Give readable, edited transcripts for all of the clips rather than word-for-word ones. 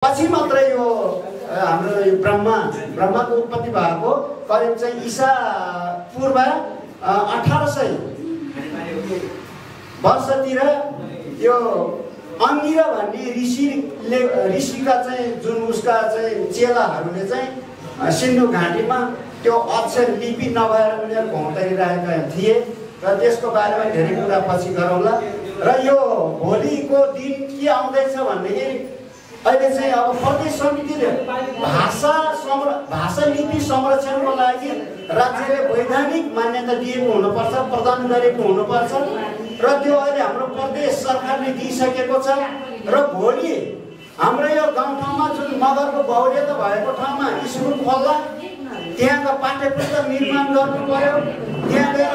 पछि मात्रै यो हाम्रो यो ब्रह्माको उत्पत्ति भएको करिब चाहिँ ईसा पूर्व 1800 वर्षतिर यो अंगिरा भन्ने ऋषिका चाहिँ जुन उसका चाहिँ चेलाहरूले चाहिँ सिन्धु घाटीमा त्यो अक्षर लिपि नभएर उनीहरू भौँतारिरहेका थिए र त्यसको बारेमा धेरै कुरा पछि गरौँला। र यो भोलिको दिन के आउँदैछ भन्दाखेरि अहिले चाहिँ अब प्रदेश समितिले भाषा लिपि संरक्षणको लागि राज्यले वैधानिक मान्यता दिएको हुनुपर्छ, प्रदान गरेको हुनुपर्छ र त्यो अहिले हाम्रो प्रदेश सरकारले दिइसकेको छ। र भोलि हाम्रो यो गाउँठाउँमा जुन मगरको बाहुल्यता भएको ठाउँमा स्कुल खोल्दा त्यहाँका पाठ्यपुस्तक निर्माण गर्नु पर्यो, त्यहाँ गएर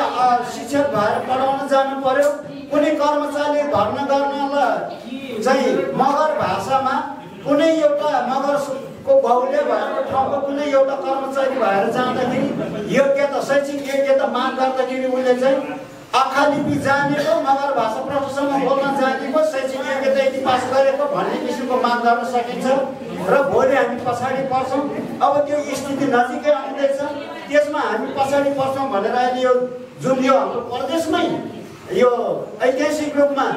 शिक्षक भएर पढाउन जानु पर्यो। कुनै कर्मचारीले भर्ना गर्नलाई चाहिँ मगर भाषामा कुनै एउटा मगरको बाहुल्य भएको ठाउँको कुनै एउटा कर्मचारी भएर जाँदाखेरि योग्यता शैक्षिक योग्यता माग गर्दाखेरि उसले चाहिँ आँखा लिपि जानेको, मगर भाषा प्रफेसनमा बोल्न जानेको, शैक्षिक योग्यता यति पास गरेको भन्ने किसिमको माग गर्न सकिन्छ। र भोलि हामी पछाडि पर्छौँ। अब त्यो स्थिति नजिकै आउँदैछ, त्यसमा हामी पछाडि पर्छौँ भनेर अहिले यो जुन यो हाम्रो प्रदेशमै यो ऐतिहासिक रूपमा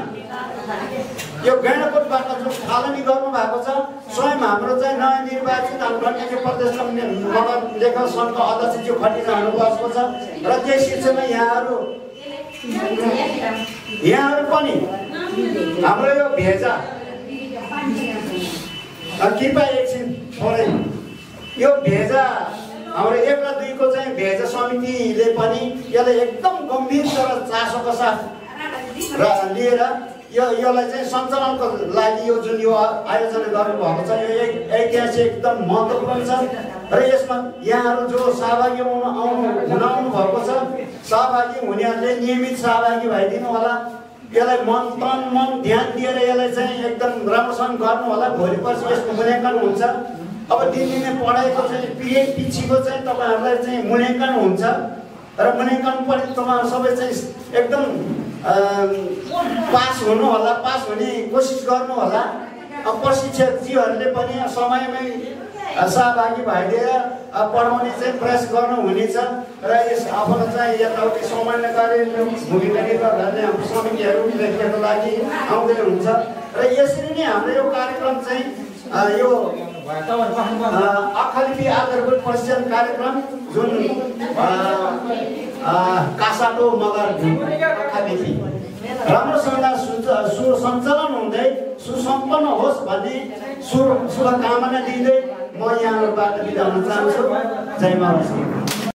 यो गैंडाकोटबाट जुन थालनी गर्नु भएको छ, स्वयं हाम्रो चाहिँ नयाँ निर्वाचित हाम्रो प्रदेशका मगर लेखक सङ्घको अध्यक्षज्यू खटिरहनु भएको छ। र त्यही सिलसिलामा यहाँहरू पनि हाम्रो यो भेजा कृपया एकछिन थोरै यो भेजा हाम्रो 1 र 2 को चाहिँ भेजा समितिले पनि यसलाई एकदम गम्भीर चासोको साथ लिएर यसलाई चाहिँ सञ्चालनको लागि यो जुन यो आयोजना गर्नुभएको छ यो ऐतिहासिक एकदम महत्त्वपूर्ण छ। र यसमा यहाँहरू जो सहभागी हुनु भएको छ, सहभागी हुनेहरूले नियमित सहभागी भइदिनु होला। यसलाई मन ध्यान दिएर यसलाई चाहिँ एकदम राम्रोसँग गर्नु होला। भोलि पर्सि यसको मूल्याङ्कन हुन्छ। अब दिनदिनै पढाइको चाहिँ पिरियड पछिको चाहिँ तपाईँहरूलाई चाहिँ मूल्याङ्कन हुन्छ र मूल्याङ्कन पनि तपाईँहरू सबै चाहिँ एकदम पास हुनु होला, पास हुने कोसिस गर्नु होला। अब प्रशिक्षकजीहरूले पनि समयमै सहभागी भइदिएर पढाउने चाहिँ प्रयास गर्नुहुनेछ। र यस अब चाहिँ यताउति सामान्य कार्य भूमिका निर्वाह गर्ने हाम्रो समितिहरू लेख्नको लागि आउँदै हुन्छ। र यसरी नै हाम्रो यो कार्यक्रम चाहिँ यो आँखालिपि आधारभूत प्रशिक्षण कार्यक्रम जुन कासाटो मगर आँखालिपि राम्रोसँग सुसञ्चालन हुँदै सुसम्पन्न होस् भन्ने शुभकामना दिँदै म यहाँहरूबाट बिदा हुन चाहन्छु। जय महाराष्ट्र।